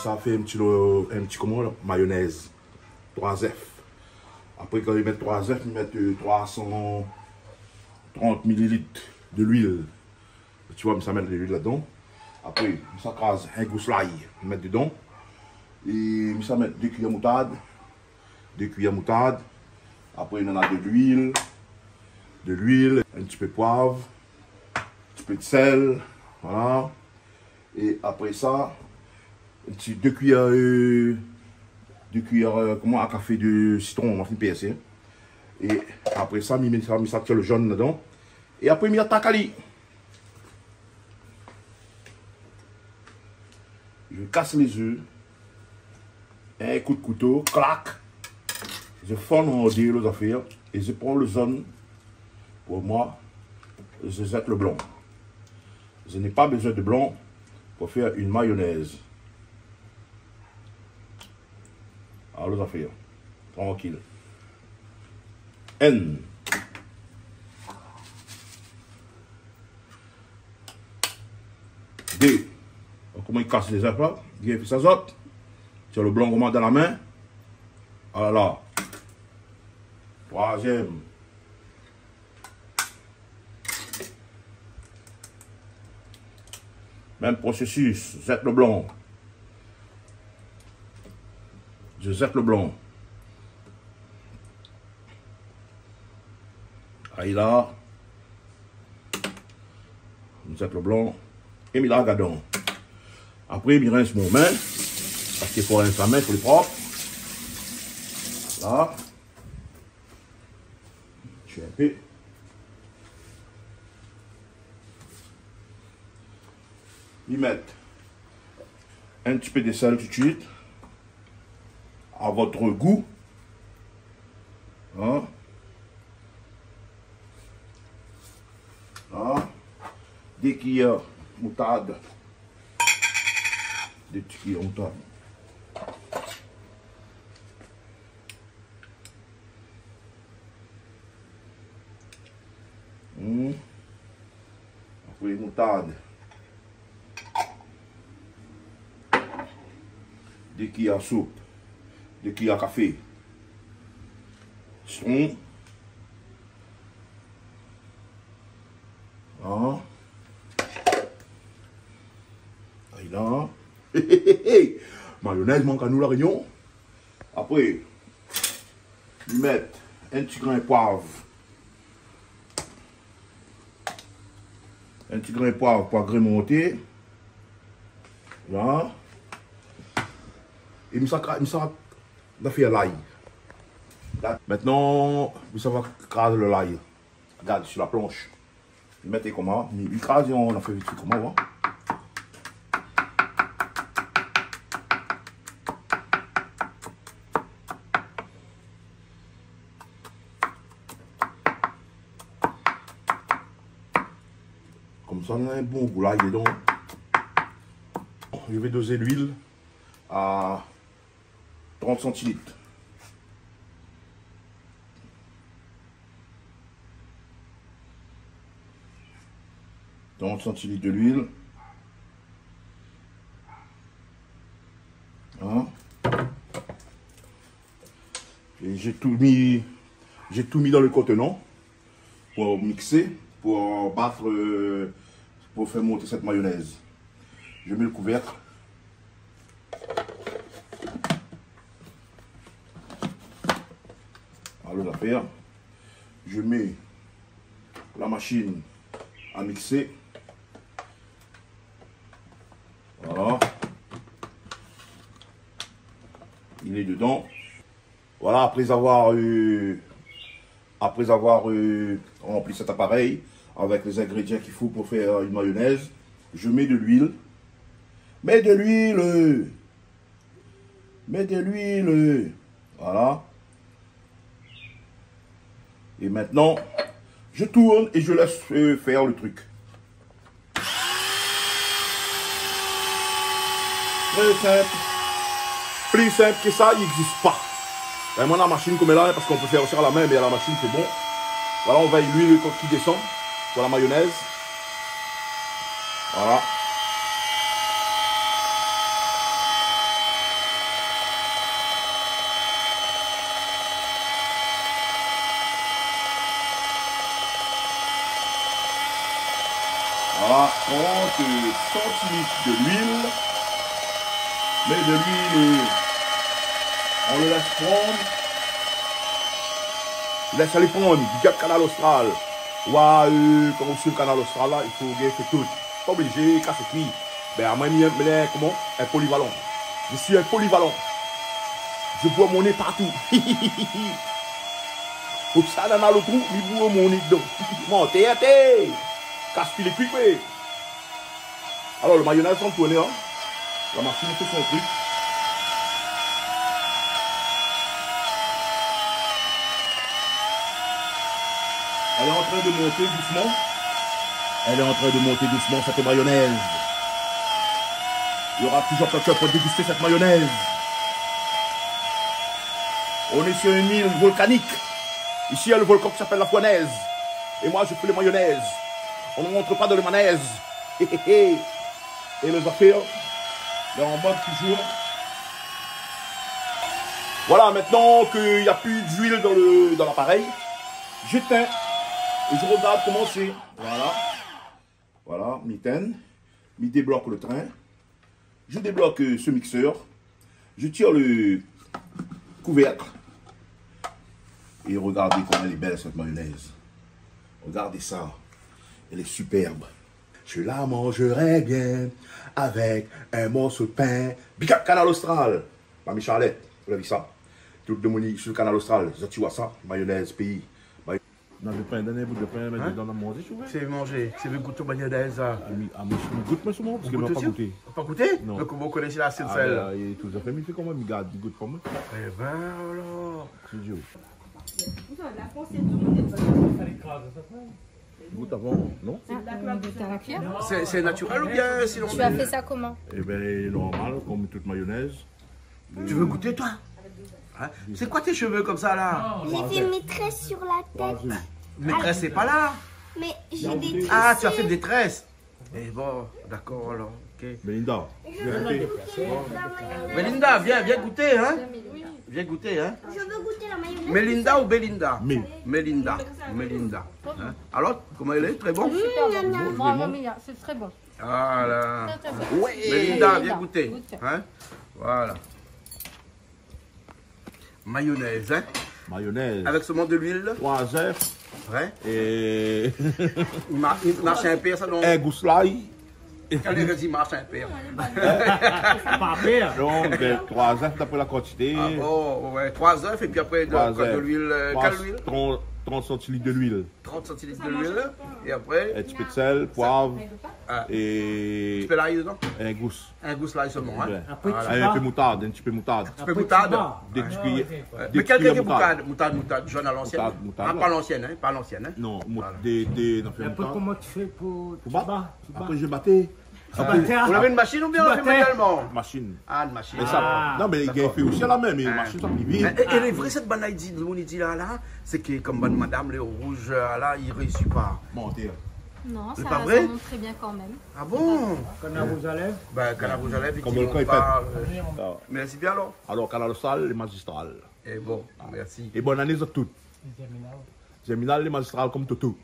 ça fait un petit comment, là, mayonnaise. 3 œufs. Après, quand ils mettent 3 œufs, ils mettent 330 ml de l'huile. Tu vois, ça met de l'huile là-dedans. Après, ça crase un goût slaï, mettre dedans. Et ça met 2 cuillères moutarde. 2 cuillères moutarde. Après, il y en a de l'huile, un petit peu de poivre, un petit peu de sel, voilà. Et après ça, un petit 2 cuillères, comment, à café de citron, on va faire PSC. Et après ça, il met ça le jaune dedans. Et après, il met la takali. Je casse les œufs, un coup de couteau, clac. Je fonds en deux les affaires et je prends le jaune. Pour moi, je jette le blanc. Je n'ai pas besoin de blanc pour faire une mayonnaise. Alors les affaires, tranquille. N. D. Comment il casse les œufs là? Il fait ça zot. Tu as le blanc comment dans la main. Ah là. Troisième. Même processus. Jette le blanc. Je jette le blanc. Aïe là. Je jette le blanc. Et je la regarde. Après, je rince mon main. Parce qu'il faut rincer la main, il faut les propre. Là. Je suis un peu. Ils mettent un petit peu de sel tout de suite. À votre goût. Hein? Hein? Des cuillères moutarde. Des petites cuillères moutarde. Après moutarde. Des cuillères à soupe. Des cuillères à café. Citron. Ah. Aïe là. Mayonnaise manque à nous la réunion. Après, ils mettent un petit grain de poivre. Un petit grain de poivre pour agrémenter. Là. Et il va faire l'ail. Maintenant, ça va craser le l'ail. Regarde sur la planche. Vous mettez comment? Il crase et on a fait vite comment? Comme ça, on a un bon goût l'ail dedans. Je vais doser l'huile à 30 centilitres. De l'huile. Hein? Et j'ai tout mis dans le contenant pour mixer, pour battre, pour faire monter cette mayonnaise. Je mets le couvercle. Alors l'affaire, je mets la machine à mixer. Voilà. Il est dedans. Voilà, après avoir rempli cet appareil avec les ingrédients qu'il faut pour faire une mayonnaise, je mets de l'huile. Mets de l'huile. Mets de l'huile. Voilà. Et maintenant, je tourne et je laisse faire le truc. Très simple. Plus simple que ça, il n'existe pas. Et moi, la machine comme elle est, parce qu'on peut faire aussi à la main, mais à la machine, c'est bon. Voilà, on va l'huile qui descend pour la mayonnaise. Voilà. Voilà, 30 centilitres de l'huile. Mais de l'huile, on le laisse prendre. Laisse aller prendre du gars de canal austral. Ouais, quand on suit le canal austral là, il faut gagner tout. Pas obligé, casser cuit. Ben, à moi, comment? Un polyvalent. Je suis un polyvalent. Je bois mon nez partout. Pour ça, dans le trou, il boit mon nez dedans. Montez, casse-tu les cuits. Alors, le mayonnaise, on tourne, hein. La machine fait son truc. Elle est en train de monter doucement. Elle est en train de monter doucement cette mayonnaise. Il y aura toujours quelqu'un pour déguster cette mayonnaise. On est sur une île volcanique. Ici, il y a le volcan qui s'appelle la Fournaise. Et moi, je fais les mayonnaises. On ne montre pas de mayonnaise. Et les affaires, là en mode toujours. Voilà, maintenant qu'il n'y a plus d'huile dans l'appareil, j'éteins. Et je regarde comment c'est. Voilà. Voilà, mitaine. Je débloque le train. Je débloque ce mixeur. Je tire le couvercle. Et regardez comment elle est belle cette mayonnaise. Regardez ça. Elle est superbe. Je la mangerai bien avec un morceau de pain. Big up Canal Austral. Mamie Charlotte, vous avez vu ça? Tout le monde sur le Canal Austral. Tu vois ça? Mayonnaise, pays. Dans le pain, donner un bout de pain, mettre dans la manger, tu vois? C'est manger, c'est le goûter mayonnaise. Ah, moi, je goûte, mais souvent, parce que je n'ai pas goûté. Pas goûté? Non. Donc, vous connaissez la celle. Et tout ça fait, mais il fait comment? Il garde, il goûte pas moi. Eh ben, alors. C'est Dieu. La France, c'est tout le monde. Goûte avant, non? C'est naturel ou bien sinon? Tu as fait ça comment? Eh bien, normal, comme toute mayonnaise. Tu veux goûter, toi? Hein? C'est quoi tes cheveux comme ça, là? J'ai fait mes tresses sur la tête. Maîtresse, c'est pas là. Mais j'ai des tresses. Ah, tu as fait des tresses. Eh bon, d'accord, alors. Ok. Melinda, viens goûter. Melinda, viens goûter, hein? Viens goûter, hein? Je veux goûter la mayonnaise. Melinda ou Belinda? Mais. Melinda. Hein? Alors, comment elle est? Très bon? Super bon. Bravo, Mia, c'est très bon. Voilà. Très, très bon. Oui. Melinda, viens Melinda, goûter. goûte. Hein? Voilà. Mayonnaise, hein? Mayonnaise. Avec seulement de l'huile. 3 œufs. Vrai? Et. Il marche un père, ça non? Un gousselay. Quand les gens disent marche un père. Donc, 3 œufs d'après la quantité. Ah bon, ouais. 3 œufs et puis après de l'huile. Quelle huile? 30 centilitres de l'huile. 30 centilitres de l'huile. Et après, Un petit peu de sel, poivre ah, et tu peux l'ail dedans? un gousse. Un gousse l'ail seulement, hein? Ouais. Un peu moutarde, un petit peu moutarde. Un peu moutarde. Des petits cuillères. Mais quelle moutarde? Moutarde jaune à l'ancienne? Moutarde. Ah, pas l'ancienne, hein? Pas l'ancienne, hein? Non, Voilà. moutarde. Comment tu fais pour Après, je battais. Vous avez une machine ou bien on fait manuellement? Machine. Ah, une machine. Mais ça, non, mais il a fait aussi à la même, mais la machine, ça plus vite. Et les vrais, cette banaille dit, là, c'est que comme bonne madame, les rouges, là, il ne réussit pas. Monter. Non, C'est ça, pas vrai? ça monte très bien quand même. Ah bon? Canard aux lèvres? Ben, canard rouge à lèvres, Comme il le ne cas est pas. Ah. Merci bien alors. Alors, Canal Austral, les magistrales. Et bon, merci. Et bonne année à toutes. Géminal, les magistrales comme Toto.